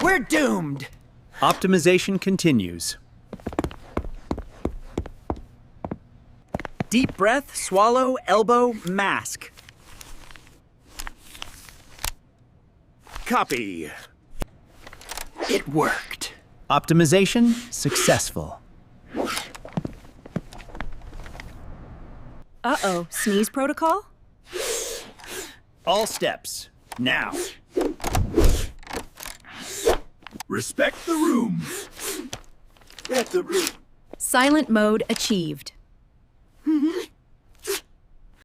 We're doomed! Optimization continues. Deep breath, swallow, elbow, mask. Copy. It worked. Optimization successful. Uh-oh, sneeze protocol? All steps, now. Respect the room. Respect the room. Silent mode achieved.